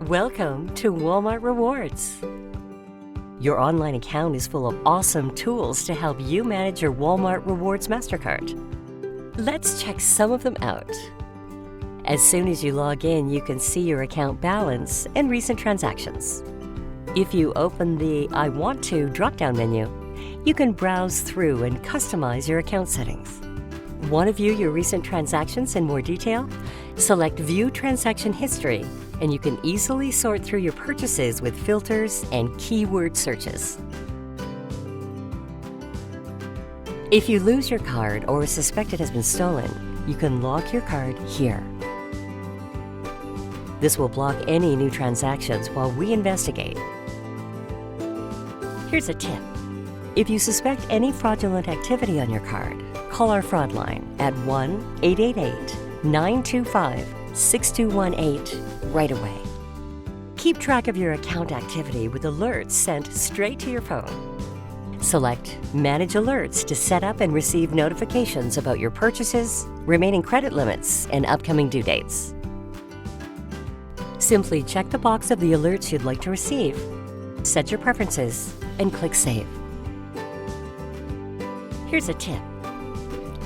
Welcome to Walmart Rewards. Your online account is full of awesome tools to help you manage your Walmart Rewards Mastercard. Let's check some of them out. As soon as you log in, you can see your account balance and recent transactions. If you open the I Want To drop-down menu, you can browse through and customize your account settings. Want to view your recent transactions in more detail? Select View Transaction History, and you can easily sort through your purchases with filters and keyword searches. If you lose your card or suspect it has been stolen, you can lock your card here. This will block any new transactions while we investigate. Here's a tip. If you suspect any fraudulent activity on your card, call our fraud line at 1-888-925-6218 right away. Keep track of your account activity with alerts sent straight to your phone. Select Manage Alerts to set up and receive notifications about your purchases, remaining credit limits, and upcoming due dates. Simply check the box of the alerts you'd like to receive, set your preferences, and click Save. Here's a tip.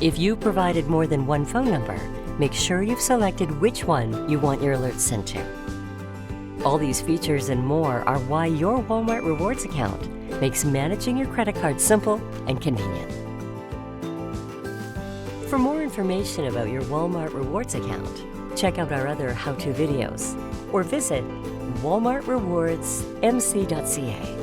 If you provided more than one phone number, make sure you've selected which one you want your alerts sent to. All these features and more are why your Walmart Rewards account makes managing your credit card simple and convenient. For more information about your Walmart Rewards account, check out our other how-to videos or visit walmartrewardsmc.ca.